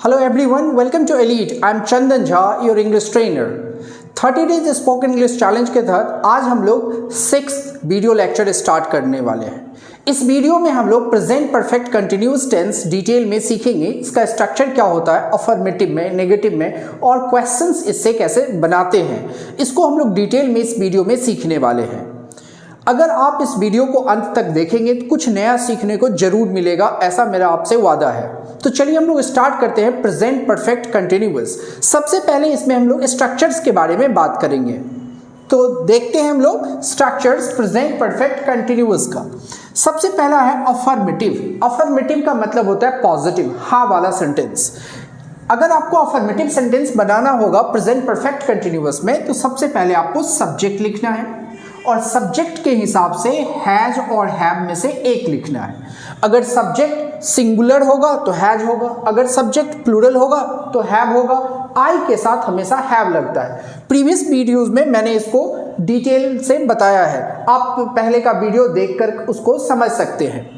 Hello everyone, welcome to Elite. I am Chandan Jha, your English trainer. 30 days spoken English challenge के तहत आज हम लोग 6th video lecture start करने वाले हैं। इस वीडियो में हम लोग present perfect continuous tense detail में सीखेंगे। इसका स्ट्रक्चर क्या होता है, अफर्मेटिव में, नेगेटिव में, और क्वेश्चंस इससे कैसे बनाते हैं, इसको हम लोग डिटेल में इस वीडियो में सीखने वाले हैं। अगर आप इस वीडियो को अंत तक देखेंगे तो कुछ नया सीखने को जरूर मिलेगा, ऐसा मेरा आपसे वादा है। तो चलिए हम लोग स्टार्ट करते हैं प्रेजेंट परफेक्ट कंटिन्यूअस। सबसे पहले इसमें हम लोग स्ट्रक्चर्स के बारे में बात करेंगे। तो देखते हैं हम लोग स्ट्रक्चर्स प्रेजेंट परफेक्ट कंटिन्यूअस का। सबसे पहला है अफर्मेटिव। अफर्मेटिव का मतलब होता है पॉजिटिव, हाँ वाला सेंटेंस। अगर आपको अफर्मेटिव सेंटेंस बनाना होगा प्रेजेंट परफेक्ट कंटिन्यूअस में तो सबसे पहले आपको सब्जेक्ट लिखना है और सब्जेक्ट के हिसाब से हैज और हैव में से एक लिखना है। अगर सब्जेक्ट सिंगुलर होगा तो हैज होगा, अगर सब्जेक्ट प्लूरल होगा तो हैव होगा। आई के साथ हमेशा हैव लगता है। प्रीवियस वीडियोस में मैंने इसको डिटेल से बताया है, आप पहले का वीडियो देखकर उसको समझ सकते हैं।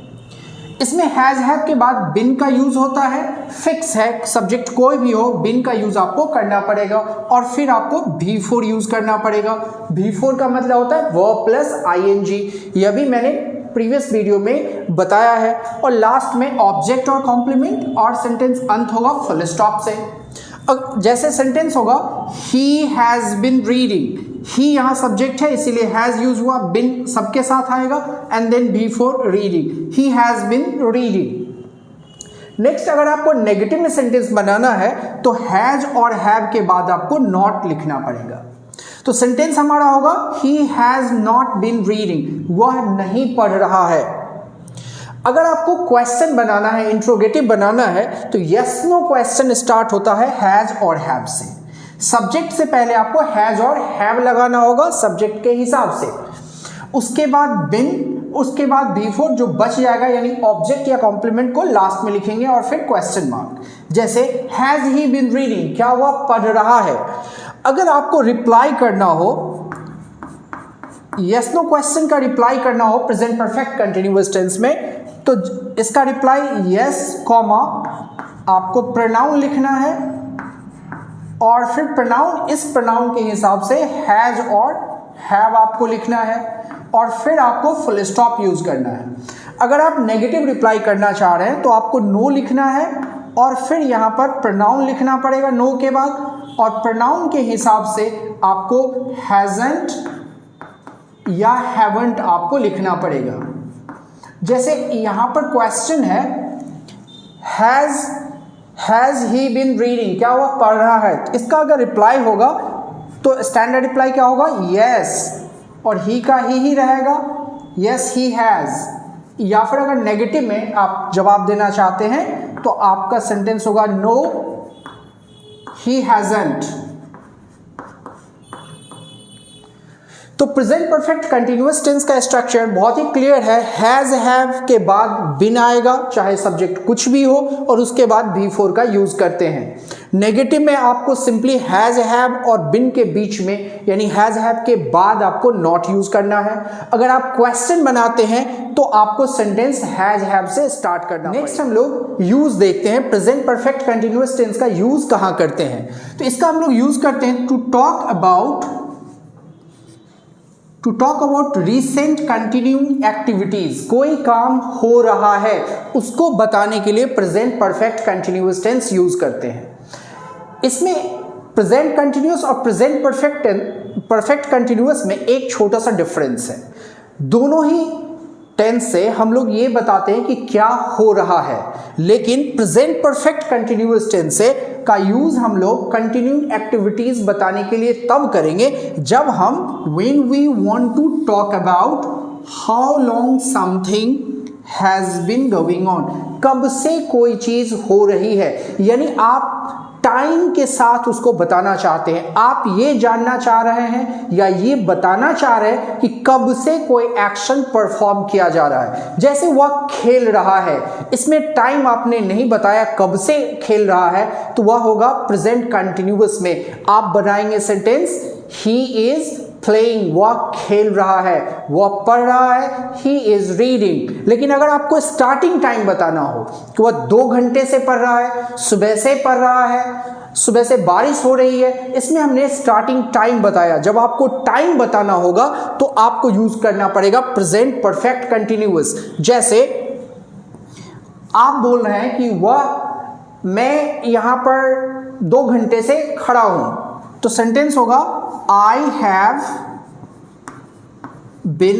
इसमें हैज हैव के बाद बिन का यूज होता है। फिक्स है, सब्जेक्ट कोई भी हो, बिन का यूज आपको करना पड़ेगा और फिर आपको V4 यूज करना पड़ेगा। V4 का मतलब होता है वर्ब प्लस ING, यह भी मैंने प्रीवियस वीडियो में बताया है। और लास्ट में ऑब्जेक्ट और कॉम्प्लीमेंट, और सेंटेंस अंत होगा फुल स्टॉप से। जैसे सेंटेंस होगा ही हैज बिन रीडिंग, ही यहाँ सब्जेक्ट है इसीलिए हैज यूज हुआ, बिन सबके साथ आएगा and then V4 reading, he has been reading. Next, अगर आपको नेगेटिव में सेंटेंस बनाना है तो हैज और हैव के बाद आपको नॉट लिखना पड़ेगा। तो सेंटेंस हमारा होगा he has not been reading, वह नहीं पढ़ रहा है। अगर आपको क्वेश्चन बनाना है, इंट्रोगेटिव बनाना है तो यस नो क्वेश्चन स्टार्ट होता है हैज और हैव से। सब्जेक्ट से पहले आपको हैज और हैव लगाना होगा सब्जेक्ट के हिसाब से, उसके बाद बिन, उसके बाद V4 जो बच जाएगा यानी ऑब्जेक्ट या कॉम्प्लीमेंट को लास्ट में लिखेंगे और फिर क्वेश्चन मार्क। जैसे हैज ही बिन रीडिंग, क्या वह पढ़ रहा है। अगर आपको रिप्लाई करना हो, यस नो क्वेश्चन का रिप्लाई करना हो प्रेजेंट परफेक्ट कंटिन्यूअस टेंस में, तो इसका रिप्लाई यस कॉमा आपको प्रोनाउन लिखना है और फिर प्रोनाउन, इस प्रोनाउन के हिसाब से हैज और हैव आपको लिखना है और फिर आपको फुल स्टॉप यूज करना है। अगर आप नेगेटिव रिप्लाई करना चाह रहे हैं तो आपको नो लिखना है और फिर यहाँ पर प्रोनाउन लिखना पड़ेगा नो के बाद, और प्रोनाउन के हिसाब से आपको हैजंट या हैवंट आपको लिखना पड़ेगा। जैसे यहाँ पर क्वेश्चन है हैज ही बिन रीडिंग, क्या वह पढ़ रहा है। तो इसका अगर रिप्लाई होगा तो स्टैंडर्ड रिप्लाई क्या होगा, यस, और ही का ही रहेगा, यस ही हैज। या फिर अगर नेगेटिव में आप जवाब देना चाहते हैं तो आपका सेंटेंस होगा नो ही हैजंट। तो प्रेजेंट परफेक्ट कंटिन्यूअस टेंस का स्ट्रक्चर बहुत ही क्लियर है। हैज हैव के बाद बिन आएगा, चाहे सब्जेक्ट कुछ भी हो, और उसके बाद V4 का यूज करते हैं। नेगेटिव में आपको सिंपली हैज हैव और बिन के बीच में यानी हैज हैव के बाद आपको नॉट यूज करना है। अगर आप क्वेश्चन बनाते हैं तो आपको सेंटेंस हैज हैव से स्टार्ट करना है। नेक्स्ट हम लोग यूज देखते हैं, प्रेजेंट परफेक्ट कंटिन्यूअस टेंस का यूज कहाँ करते हैं। तो इसका हम लोग यूज करते हैं to talk about recent continuing activities. कोई काम हो रहा है उसको बताने के लिए present perfect continuous tense use करते हैं। इसमें प्रेजेंट कंटिन्यूअस और प्रेजेंट परफेक्ट कंटिन्यूअस में एक छोटा सा डिफरेंस है। दोनों ही टेंस से हम लोग ये बताते हैं कि क्या हो रहा है, लेकिन प्रेजेंट परफेक्ट कंटिन्यूअस टेंस से का यूज हम लोग कंटिन्यूइंग एक्टिविटीज बताने के लिए तब करेंगे जब हम when we want to talk about how long something has been going on, कब से कोई चीज हो रही है, यानी आप टाइम के साथ उसको बताना चाहते हैं। आप ये जानना चाह रहे हैं या ये बताना चाह रहे हैं कि कब से कोई एक्शन परफॉर्म किया जा रहा है। जैसे वह खेल रहा है, इसमें टाइम आपने नहीं बताया कब से खेल रहा है, तो वह होगा प्रेजेंट कंटिन्यूअस में। आप बनाएंगे सेंटेंस ही इज प्लेइंग, वह खेल रहा है, वह पढ़ रहा है, ही इज रीडिंग। लेकिन अगर आपको स्टार्टिंग टाइम बताना हो कि वह 2 घंटे से पढ़ रहा है, सुबह से पढ़ रहा है, सुबह से बारिश हो रही है, इसमें हमने स्टार्टिंग टाइम बताया। जब आपको टाइम बताना होगा तो आपको यूज करना पड़ेगा प्रेजेंट परफेक्ट कंटिन्यूअस। जैसे आप बोल रहे हैं कि मैं यहां पर 2 घंटे से खड़ा हूं, तो सेंटेंस होगा I have been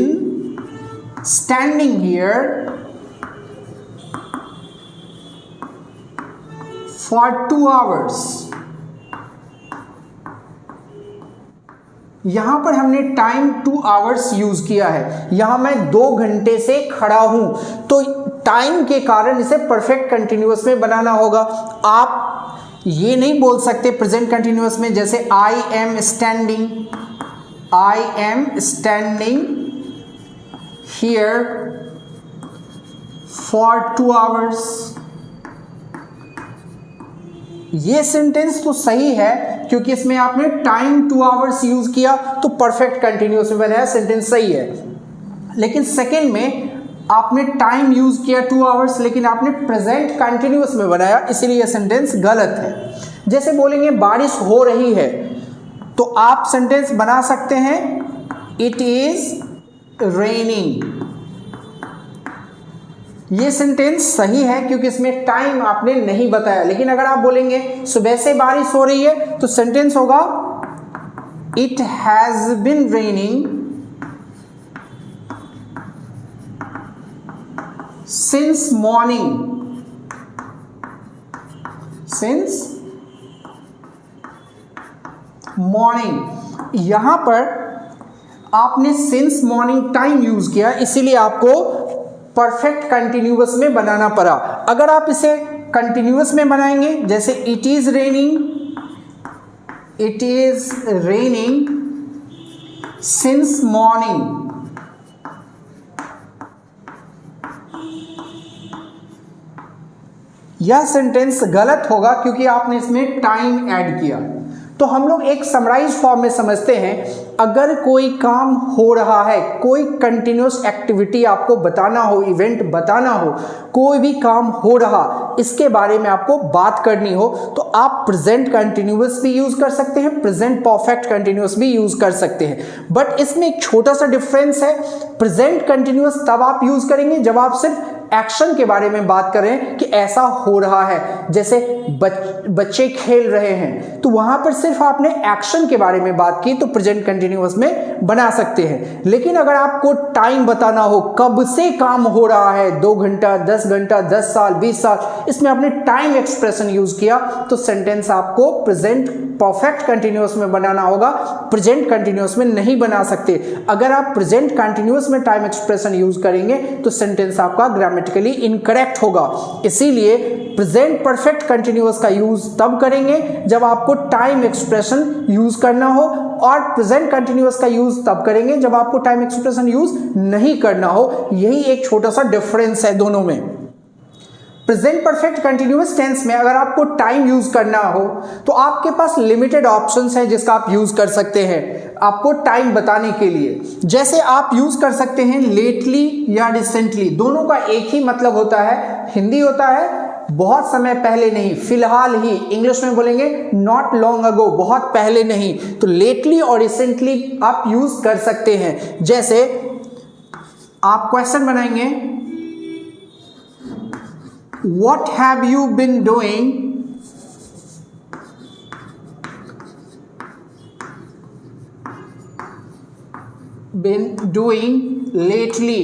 standing here for 2 hours। यहां पर हमने टाइम 2 hours यूज किया है, यहां मैं 2 घंटे से खड़ा हूं, तो टाइम के कारण इसे परफेक्ट कंटिन्यूअस में बनाना होगा। आप ये नहीं बोल सकते प्रेजेंट कंटिन्यूअस में, जैसे I am standing here for 2 hours। ये सेंटेंस तो सही है क्योंकि इसमें आपने टाइम 2 hours यूज किया, तो परफेक्ट कंटिन्यूअस में बनाया, सेंटेंस सही है। लेकिन सेकंड में आपने टाइम यूज किया 2 hours, लेकिन आपने प्रेजेंट कंटिन्यूअस में बनाया, इसीलिए यह सेंटेंस गलत है। जैसे बोलेंगे बारिश हो रही है, तो आप सेंटेंस बना सकते हैं इट इज रेनिंग। ये सेंटेंस सही है क्योंकि इसमें टाइम आपने नहीं बताया। लेकिन अगर आप बोलेंगे सुबह से बारिश हो रही है, तो सेंटेंस होगा it has been raining since morning. यहां पर आपने सिंस मॉर्निंग टाइम यूज किया, इसीलिए आपको परफेक्ट कंटिन्यूअस में बनाना पड़ा। अगर आप इसे कंटिन्यूअस में बनाएंगे, जैसे it is raining since morning, यह सेंटेंस गलत होगा क्योंकि आपने इसमें टाइम ऐड किया। तो हम लोग एक समराइज फॉर्म में समझते हैं, अगर कोई काम हो रहा है, कोई कंटिन्यूअस एक्टिविटी आपको बताना हो, इवेंट बताना हो, कोई भी काम हो रहा, इसके बारे में आपको बात करनी हो, तो आप प्रेजेंट कंटिन्यूअस भी यूज कर सकते हैं, प्रेजेंट परफेक्ट कंटिन्यूअस भी यूज कर सकते हैं। बट इसमें एक छोटा सा डिफरेंस है। प्रेजेंट कंटिन्यूअस तब आप यूज करेंगे जब आप सिर्फ एक्शन के बारे में बात करें कि ऐसा हो रहा है, जैसे बच्चे खेल रहे हैं, तो वहां पर सिर्फ आपने एक्शन के बारे में बात की, तो प्रेजेंट कंटिन्यूअस में बना सकते हैं। लेकिन अगर आपको टाइम बताना हो, कब से काम हो रहा है, 2 घंटा, 10 घंटा, 10 साल, 20 साल, इसमें आपने टाइम एक्सप्रेशन यूज किया, तो सेंटेंस आपको प्रेजेंट परफेक्ट कंटिन्यूअस में बनाना होगा, प्रेजेंट कंटिन्यूअस में नहीं बना सकते। अगर आप प्रेजेंट कंटिन्यूअस में टाइम एक्सप्रेशन यूज करेंगे तो सेंटेंस आपका ग्रामेटिकली इनकरेक्ट होगा। इसीलिए प्रेजेंट परफेक्ट कंटिन्यूअस का यूज तब करेंगे जब आपको टाइम एक्सप्रेशन यूज करना हो, और प्रेजेंट कंटिन्यूअस का यूज तब करेंगे जब आपको टाइम एक्सप्रेशन यूज नहीं करना हो। यही एक छोटा सा डिफरेंस है दोनों में। प्रेजेंट परफेक्ट कंटिन्यूअस टेंस में अगर आपको टाइम यूज करना हो तो आपके पास लिमिटेड ऑप्शंस हैं जिसका आप यूज कर सकते हैं आपको टाइम बताने के लिए। जैसे आप यूज कर सकते हैं लेटली या रिसेंटली, दोनों का एक ही मतलब होता है। हिंदी होता है बहुत समय पहले नहीं, फिलहाल ही। इंग्लिश में बोलेंगे नॉट लॉन्ग अगो, बहुत पहले नहीं। तो लेटली और रिसेंटली आप यूज कर सकते हैं। जैसे आप क्वेश्चन बनाएंगे, what have you been doing lately?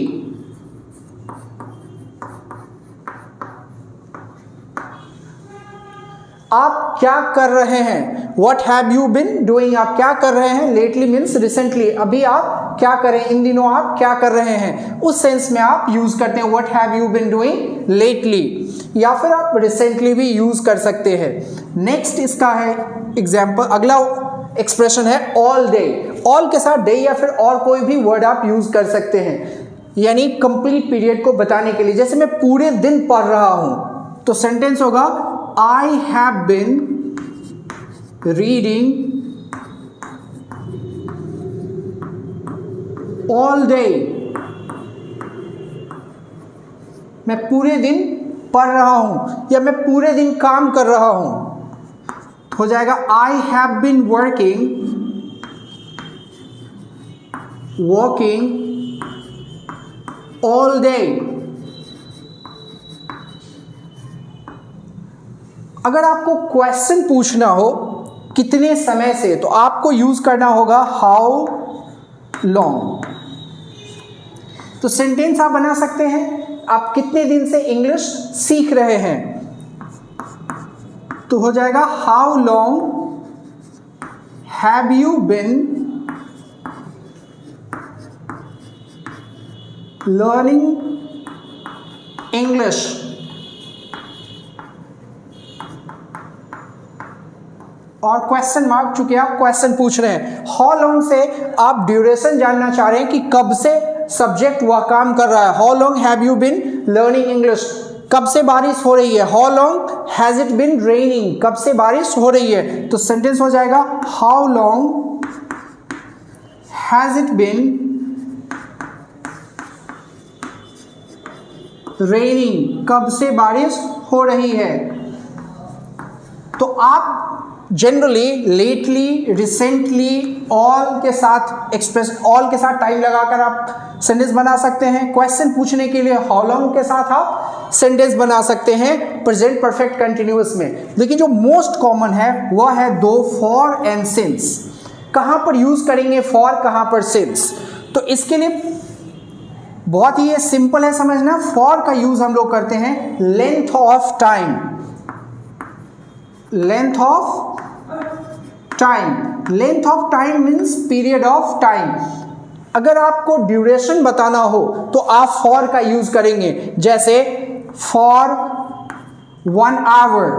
आप क्या कर रहे हैं? What have you been doing? आप क्या कर रहे हैं? Lately means recently, अभी आप क्या करें, इन दिनों आप क्या कर रहे हैं, उस सेंस में आप यूज करते हैं what have you been doing lately, या फिर आप रिसेंटली भी यूज कर सकते हैं। नेक्स्ट इसका है एग्जाम्पल, अगला एक्सप्रेशन है ऑल डे। ऑल के साथ डे या फिर और कोई भी वर्ड आप यूज कर सकते हैं, यानी कंप्लीट पीरियड को बताने के लिए। जैसे मैं पूरे दिन पढ़ रहा हूं, तो सेंटेंस होगा I have been reading all day, मैं पूरे दिन पढ़ रहा हूं या मैं पूरे दिन काम कर रहा हूं। हो जाएगा I have been working all day. अगर आपको क्वेश्चन पूछना हो कितने समय से, तो आपको यूज करना होगा हाउ लॉन्ग। तो सेंटेंस आप बना सकते हैं, आप कितने दिन से इंग्लिश सीख रहे हैं, तो हो जाएगा how long have you been learning English. और क्वेश्चन मार्क, चूंकि आप क्वेश्चन पूछ रहे हैं, हाउ लॉन्ग से आप ड्यूरेशन जानना चाह रहे हैं कि कब से सब्जेक्ट वह काम कर रहा है। How long have you been learning English, कब से बारिश हो रही है। How long has it been raining, कब से बारिश हो रही है। तो सेंटेंस हो जाएगा how long has it been raining, कब से बारिश हो रही है। तो आप जनरली, लेटली, रिसेंटली, ऑल के साथ एक्सप्रेस, ऑल के साथ टाइम लगाकर आप सेंटेंस बना सकते हैं। क्वेश्चन पूछने के लिए हाउ लॉन्ग के साथ आप सेंटेंस बना सकते हैं प्रेजेंट परफेक्ट कंटिन्यूअस में। लेकिन जो मोस्ट कॉमन है वह है दो, फॉर एंड सिंस। कहां पर यूज करेंगे फॉर, कहां पर सिंस, तो इसके लिए बहुत ही सिंपल है समझना। फॉर का यूज हम लोग करते हैं length of time, length of time. Length of time means period of time. अगर आपको ड्यूरेशन बताना हो तो आप फॉर का यूज करेंगे, जैसे फॉर 1 आवर,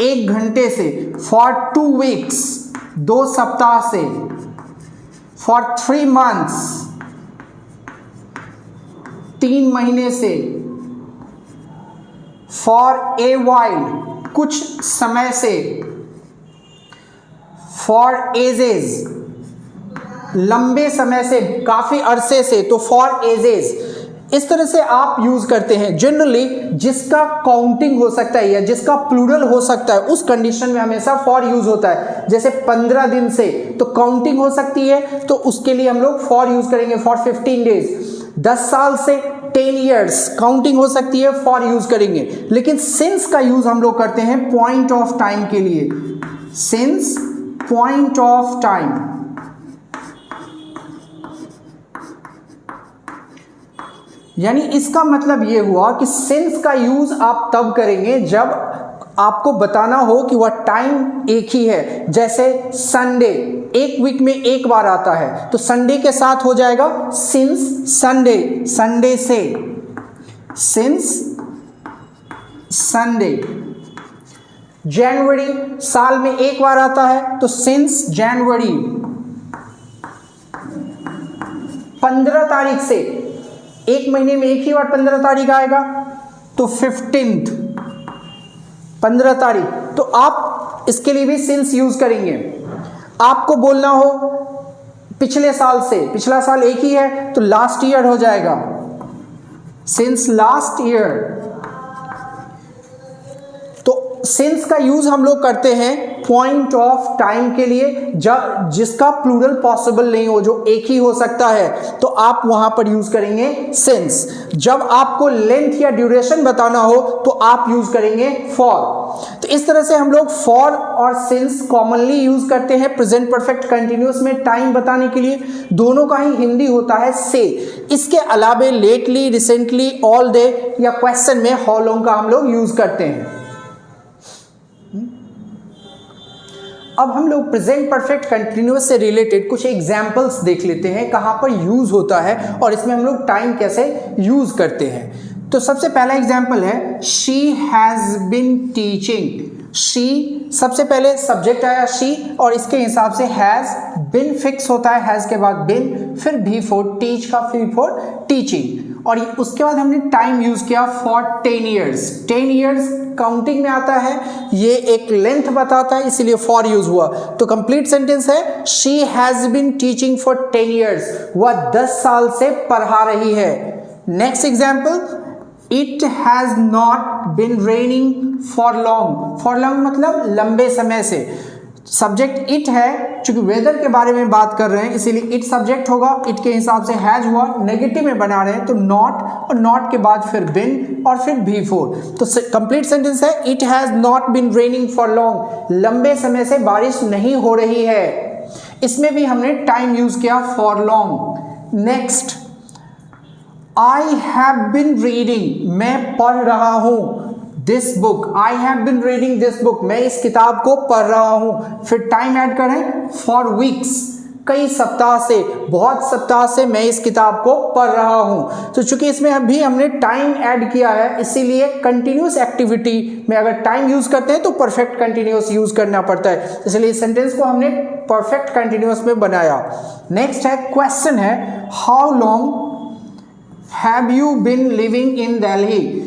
1 घंटे से। फॉर 2 वीक्स, 2 सप्ताह से। फॉर 3 मंथ्स, 3 महीने से। फॉर ए वाइल, कुछ समय से। फॉर एजेस, लंबे समय से, काफी अरसे से, तो फॉर एजेस। इस तरह से आप यूज करते हैं। जनरली जिसका काउंटिंग हो सकता है या जिसका प्लूरल हो सकता है उस कंडीशन में हमेशा फॉर यूज होता है। जैसे 15 दिन से तो काउंटिंग हो सकती है, तो उसके लिए हम लोग फॉर यूज करेंगे, फॉर 15 डेज। 10 साल से 10 ईयर्स काउंटिंग हो सकती है, फॉर यूज करेंगे। लेकिन सिंस का यूज हम लोग करते हैं पॉइंट ऑफ टाइम के लिए। सिंस पॉइंट ऑफ टाइम, यानी इसका मतलब ये हुआ कि सिंस का यूज आप तब करेंगे जब आपको बताना हो कि वह टाइम एक ही है। जैसे संडे, एक वीक में एक बार आता है, तो संडे के साथ हो जाएगा सिंस संडे, संडे से। Since Sunday. जनवरी साल में एक बार आता है, तो सिंस जनवरी। 15 तारीख से, एक महीने में एक ही बार 15 तारीख आएगा, तो 15th, 15 तारीख। तो आप इसके लिए भी सिंस यूज करेंगे। आपको बोलना हो पिछले साल से, पिछला साल एक ही है, तो लास्ट ईयर हो जाएगा, सिंस लास्ट ईयर। तो सिंस का यूज हम लोग करते हैं पॉइंट ऑफ टाइम के लिए, जब जिसका प्लूरल पॉसिबल नहीं हो, जो एक ही हो सकता है, तो आप वहां पर यूज करेंगे सिंस। जब आपको लेंथ या ड्यूरेशन बताना हो तो आप यूज करेंगे फॉर। तो इस तरह से हम लोग फॉर और सिंस कॉमनली यूज करते हैं प्रेजेंट परफेक्ट कंटिन्यूअस में टाइम बताने के लिए। दोनों का ही हिंदी होता है से। इसके अलावे लेटली, रिसेंटली, ऑल डे या क्वेश्चन में हाउ लॉन्ग का हम लोग यूज करते हैं। अब हम लोग प्रेजेंट परफेक्ट कंटिन्यूअस से रिलेटेड कुछ एग्जाम्पल्स देख लेते हैं, कहाँ पर यूज होता है और इसमें हम लोग टाइम कैसे यूज करते हैं। तो सबसे पहला एग्जाम्पल है she has been teaching. She, सबसे पहले सब्जेक्ट आया शी और इसके हिसाब से हैज बीन फिक्स होता है, हैज के बाद बीन, फिर भी फॉर टीच का भी फॉर टीचिंग। और उसके बाद हमने टाइम यूज किया फॉर 10 ईयर्स। 10 ईयर्स काउंटिंग में आता है, ये एक लेंथ बताता है, इसीलिए फॉर यूज हुआ। तो कंप्लीट सेंटेंस है she has been teaching for 10 years, वह 10 साल से पढ़ा रही है। Next example, it has not been raining for long. For long मतलब लंबे समय से। सब्जेक्ट इट है, चूंकि वेदर के बारे में बात कर रहे हैं इसीलिए इट सब्जेक्ट होगा, इट के हिसाब से हैज हुआ, नेगेटिव में बना रहे हैं तो नॉट, और नॉट के बाद फिर बिन और फिर बिफोर। तो कंप्लीट सेंटेंस है it has not been raining for long, लंबे समय से बारिश नहीं हो रही है। इसमें भी हमने टाइम यूज किया for long. Next, I have been reading, मैं पढ़ रहा हूं this book. I have been reading this book, मैं इस किताब को पढ़ रहा हूं। फिर टाइम ऐड करें फॉर वीक्स, कई सप्ताह से, बहुत सप्ताह से मैं इस किताब को पढ़ रहा हूं। तो चूंकि इसमें अभी हमने टाइम ऐड किया है इसीलिए कंटिन्यूस एक्टिविटी में अगर टाइम यूज करते हैं तो परफेक्ट कंटिन्यूस यूज करना पड़ता है, इसलिए इस सेंटेंस को हमने परफेक्ट कंटिन्यूस में बनाया। नेक्स्ट है क्वेश्चन है how long have you been living in Delhi.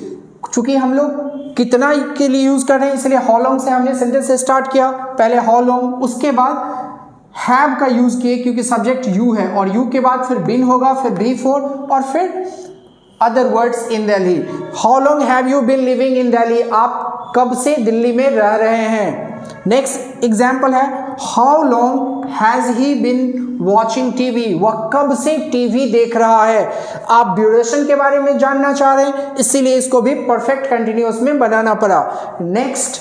चूंकि हम लोग कितना के लिए यूज कर रहे हैं इसलिए हाउ लॉन्ग से हमने सेंटेंस से स्टार्ट किया। पहले हाउ लॉन्ग, उसके बाद हैव का यूज किए क्योंकि सब्जेक्ट यू है, और यू के बाद फिर बिन होगा, फिर बिफोर और फिर other words in Delhi. How long have you been living in Delhi, आप कब से दिल्ली में रह रहे हैं। नेक्स्ट एग्जाम्पल है how long has he been watching TV, वह कब से टीवी देख रहा है। आप ड्यूरेशन के बारे में जानना चाह रहे हैं इसीलिए इसको भी परफेक्ट कंटिन्यूअस में बनाना पड़ा। Next,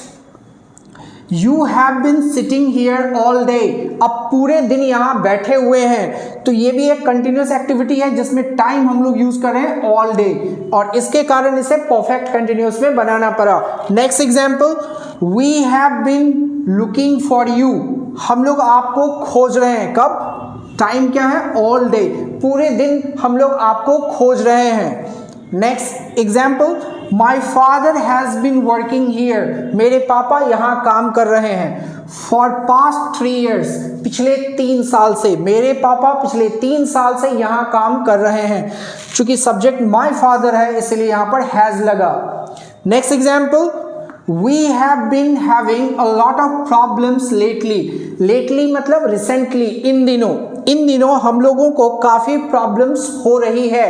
you have been sitting here all day, अब पूरे दिन यहाँ बैठे हुए हैं। तो ये भी एक कंटिन्यूअस एक्टिविटी है जिसमें टाइम हम लोग यूज कर रहे हैं ऑल डे, और इसके कारण इसे परफेक्ट कंटिन्यूअस में बनाना पड़ा। Next example, we have been looking for you, हम लोग आपको खोज रहे हैं। कब? टाइम क्या है? ऑल डे, पूरे दिन हम लोग आपको खोज रहे हैं। Next example, my father has been working here, मेरे पापा यहाँ काम कर रहे हैं। फॉर पास्ट 3 ईयर्स, पिछले 3 साल से, मेरे पापा पिछले 3 साल से यहाँ काम कर रहे हैं। चूंकि सब्जेक्ट माई फादर है इसलिए यहाँ पर हैज लगा। Next example, we have been having a lot of problems lately. Lately मतलब रिसेंटली, इन दिनों हम लोगों को काफ़ी प्रॉब्लम्स हो रही है।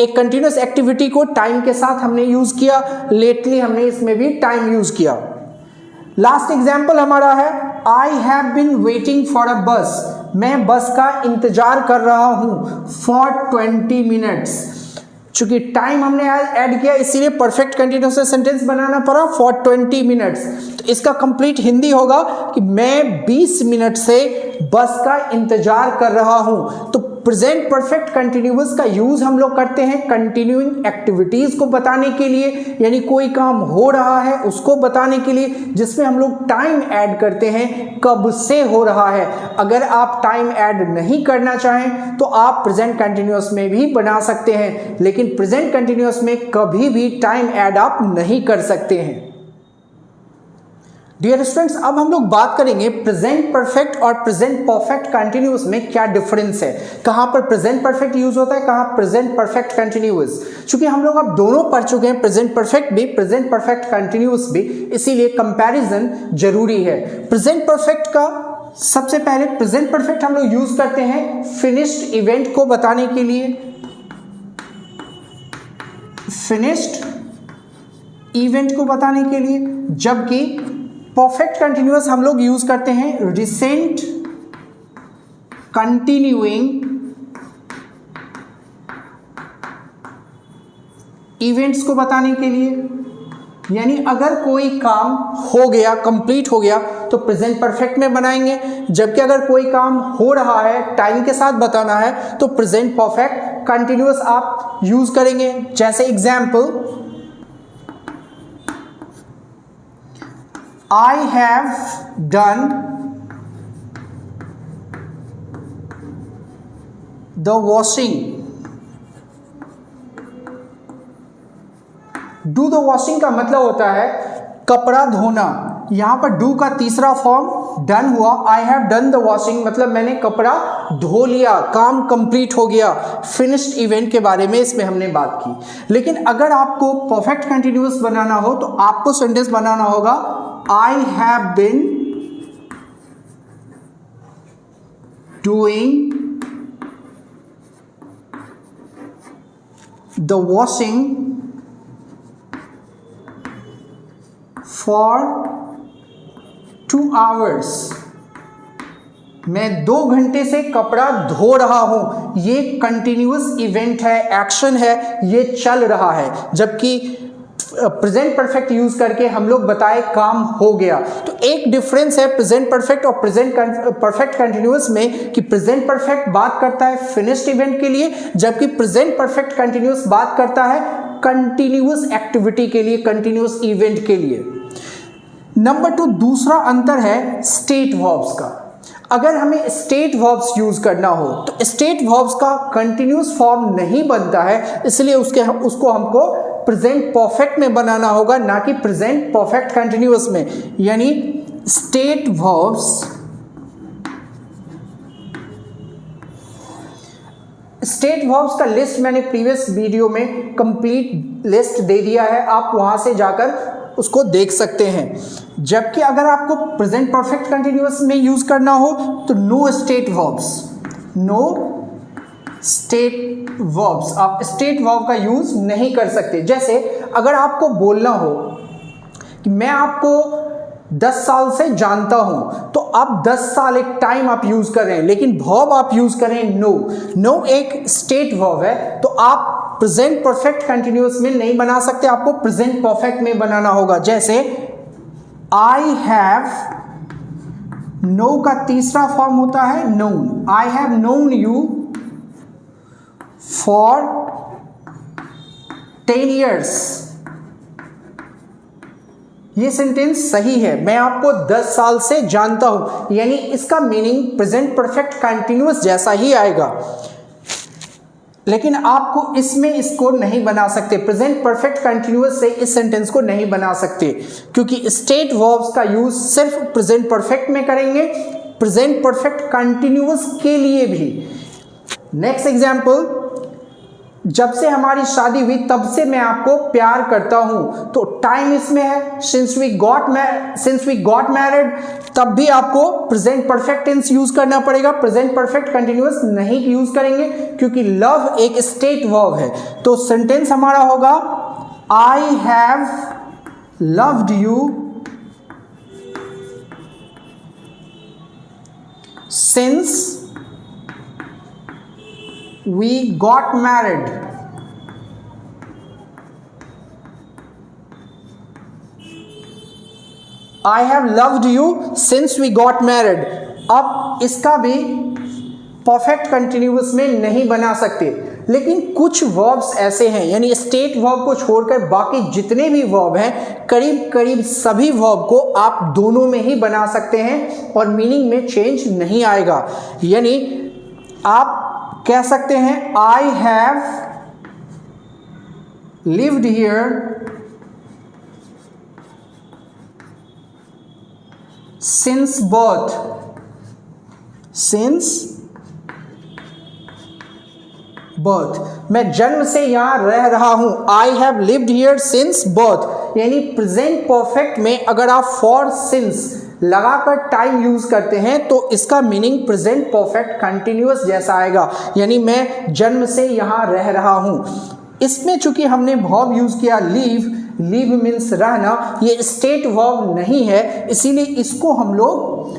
एक कंटिन्यूस एक्टिविटी को टाइम के साथ हमने यूज किया, लेटली हमने इसमें भी टाइम यूज किया। लास्ट एग्जाम्पल हमारा है I have been waiting for a bus, मैं बस का इंतजार कर रहा हूं फॉर 20 मिनट्स। चूंकि टाइम हमने ऐड किया इसीलिए परफेक्ट कंटिन्यूअस सेंटेंस बनाना पड़ा फॉर 20 मिनट्स। तो इसका कंप्लीट हिंदी होगा कि मैं 20 मिनट से बस का इंतजार कर रहा हूं। तो प्रेजेंट परफेक्ट कंटिन्यूअस का यूज हम लोग करते हैं कंटिन्यूइंग एक्टिविटीज को बताने के लिए, यानी कोई काम हो रहा है उसको बताने के लिए, जिसमें हम लोग टाइम ऐड करते हैं कब से हो रहा है। अगर आप टाइम ऐड नहीं करना चाहें तो आप प्रेजेंट कंटिन्यूअस में भी बना सकते हैं, लेकिन प्रेजेंट कंटिन्यूअस में कभी भी टाइम ऐड आप नहीं कर सकते हैं। डियर स्टूडेंट्स, अब हम लोग बात करेंगे प्रेजेंट परफेक्ट और प्रेजेंट परफेक्ट कंटिन्यूअस में क्या डिफरेंस है, कहां पर प्रेजेंट परफेक्ट यूज होता है, कहां प्रेजेंट परफेक्ट कंटिन्यूअस। चूंकि हम लोग अब दोनों पढ़ चुके हैं, प्रेजेंट परफेक्ट भी, प्रेजेंट परफेक्ट कंटिन्यूअस भी, इसीलिए कंपैरिजन जरूरी है। प्रेजेंट परफेक्ट का सबसे पहले प्रेजेंट परफेक्ट हम लोग यूज करते हैं फिनिश्ड इवेंट को बताने के लिए, फिनिश्ड इवेंट को बताने के लिए, जबकि परफेक्ट कंटिन्यूअस हम लोग यूज करते हैं रिसेंट कंटिन्यूइंग इवेंट्स को बताने के लिए। यानी अगर कोई काम हो गया, कंप्लीट हो गया तो प्रेजेंट परफेक्ट में बनाएंगे, जबकि अगर कोई काम हो रहा है, टाइम के साथ बताना है, तो प्रेजेंट परफेक्ट कंटिन्यूअस आप यूज करेंगे। जैसे example, I have done the washing. Do the washing का मतलब होता है कपड़ा धोना। यहाँ पर डू का तीसरा फॉर्म डन हुआ, I have done the washing मतलब मैंने कपड़ा धो लिया, काम कंप्लीट हो गया। फिनिश्ड इवेंट के बारे में इसमें हमने बात की। लेकिन अगर आपको परफेक्ट कंटिन्यूअस बनाना हो तो आपको सेंटेंस बनाना होगा I have been doing the washing for 2 hours। मैं 2 घंटे से कपड़ा धो रहा हूं। ये कंटिन्यूअस इवेंट है, एक्शन है, ये चल रहा है। जबकि प्रेजेंट परफेक्ट यूज करके हम लोग बताए काम हो गया। तो एक डिफरेंस है प्रेजेंट परफेक्ट और प्रेजेंट परफेक्ट कंटिन्यूअस में कि प्रेजेंट परफेक्ट बात करता है फिनिश्ड इवेंट के लिए, जबकि प्रेजेंट परफेक्ट कंटिन्यूअस बात करता है कंटिन्यूअस एक्टिविटी के लिए, कंटिन्यूअस इवेंट के लिए। नंबर 2 दूसरा अंतर है स्टेट वर्ब्स का। अगर हमें स्टेट वर्ब्स यूज करना हो तो स्टेट वर्ब्स का कंटिन्यूअस फॉर्म नहीं बनता है, इसलिए उसको हमको प्रेजेंट परफेक्ट में बनाना होगा, ना कि प्रेजेंट परफेक्ट कंटिन्यूअस में। यानी स्टेट वर्ब्स का लिस्ट मैंने प्रीवियस वीडियो में कंप्लीट लिस्ट दे दिया है, आप वहां से जाकर उसको देख सकते हैं। जबकि अगर आपको प्रेजेंट परफेक्ट कंटिन्यूअस में यूज करना हो तो नो स्टेट वर्ब्स, आप स्टेट वर्ब का यूज नहीं कर सकते। जैसे अगर आपको बोलना हो कि मैं आपको 10 साल से जानता हूं, तो आप 10 साल एक टाइम आप यूज कर रहे हैं, लेकिन वर्ब आप यूज कर रहे हैं नो एक स्टेट वर्ब है, तो आप प्रेजेंट परफेक्ट कंटिन्यूअस में नहीं बना सकते, आपको प्रेजेंट परफेक्ट में बनाना होगा। जैसे आई हैव, नो का तीसरा फॉर्म होता है known, I have known you for 10 years। ये सेंटेंस सही है, मैं आपको 10 साल से जानता हूं, यानी इसका मीनिंग प्रेजेंट परफेक्ट कंटिन्यूअस जैसा ही आएगा। लेकिन आपको इसमें इसको नहीं बना सकते, प्रेजेंट परफेक्ट कंटिन्यूअस से इस सेंटेंस को नहीं बना सकते, क्योंकि स्टेट वर्ब्स का यूज सिर्फ प्रेजेंट परफेक्ट में करेंगे, प्रेजेंट परफेक्ट कंटिन्यूअस के लिए भी। नेक्स्ट एग्जांपल, जब से हमारी शादी हुई तब से मैं आपको प्यार करता हूं, तो टाइम इसमें है सिंस वी गॉट मैरिड, तब भी आपको प्रेजेंट परफेक्ट टेंस यूज करना पड़ेगा, प्रेजेंट परफेक्ट कंटिन्यूअस नहीं यूज करेंगे, क्योंकि लव एक स्टेट वर्ब है। तो सेंटेंस हमारा होगा I have loved you since we got married। I have loved you since we got married। अब इसका भी परफेक्ट कंटिन्यूअस में नहीं बना सकते, लेकिन कुछ वर्ब्स ऐसे हैं, यानी स्टेट वर्ब को छोड़कर बाकी जितने भी वर्ब हैं, करीब करीब सभी वर्ब को आप दोनों में ही बना सकते हैं और मीनिंग में चेंज नहीं आएगा। यानी आप कह सकते हैं I have lived here since birth, मैं जन्म से यहां रह रहा हूं। I have lived here since birth, यानी प्रेजेंट परफेक्ट में अगर आप फॉर सिंस लगाकर टाइम यूज करते हैं तो इसका मीनिंग प्रेजेंट परफेक्ट कंटिन्यूअस जैसा आएगा, यानी मैं जन्म से यहां रह रहा हूं। इसमें चूंकि हमने वर्ब यूज किया लीव मीन्स रहना, ये स्टेट वर्ब नहीं है, इसीलिए इसको हम लोग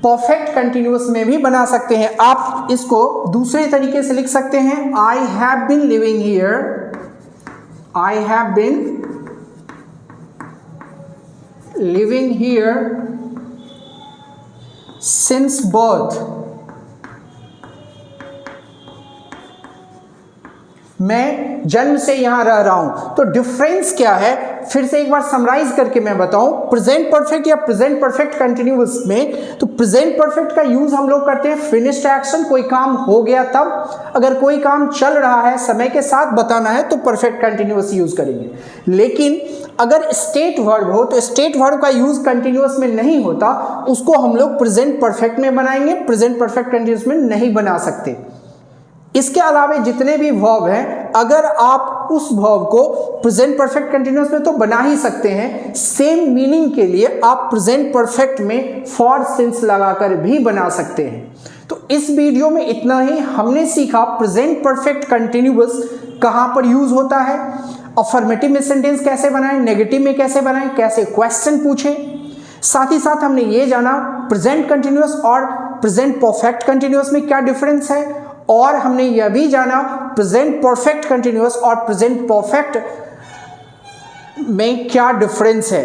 परफेक्ट कंटिन्यूअस में भी बना सकते हैं। आप इसको दूसरे तरीके से लिख सकते हैं I have been living here, I have been living here since birth, मैं जन्म से यहां रह रहा हूं। तो डिफरेंस क्या है, फिर से एक बार समराइज करके मैं बताऊं, प्रेजेंट परफेक्ट या प्रेजेंट परफेक्ट कंटिन्यूअस में तो प्रेजेंट परफेक्ट का यूज हम लोग करते हैं फिनिश्ड एक्शन, कोई काम हो गया तब। अगर कोई काम चल रहा है, समय के साथ बताना है तो परफेक्ट कंटिन्यूअस यूज करेंगे। लेकिन अगर स्टेट वर्ब हो तो स्टेट वर्ब का यूज कंटिन्यूअस में नहीं होता, उसको हम लोग प्रेजेंट परफेक्ट में बनाएंगे, प्रेजेंट परफेक्ट कंटिन्यूअस में नहीं बना सकते। इसके अलावा जितने भी वर्ब हैं, अगर आप उस वर्ब को प्रेजेंट परफेक्ट कंटिन्यूअस में तो बना ही सकते हैं, सेम मीनिंग के लिए आप प्रेजेंट परफेक्ट में फॉर सिंस लगाकर भी बना सकते हैं। तो इस वीडियो में इतना ही। हमने सीखा प्रेजेंट परफेक्ट कंटिन्यूअस कहां पर यूज होता है, अफर्मेटिव में सेंटेंस कैसे बनाएं, नेगेटिव में कैसे बनाएं, कैसे क्वेश्चन पूछें। साथ ही साथ हमने ये जाना प्रेजेंट कंटिन्यूअस और प्रेजेंट परफेक्ट कंटिन्यूअस में क्या डिफरेंस है, और हमने यह भी जाना प्रेजेंट परफेक्ट कंटिन्यूअस और प्रेजेंट परफेक्ट में क्या डिफरेंस है।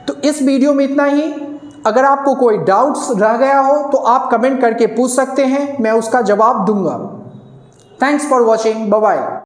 तो इस वीडियो में इतना ही। अगर आपको कोई डाउट्स रह गया हो तो आप कमेंट करके पूछ सकते हैं, मैं उसका जवाब दूंगा। Thanks for watching, bye bye.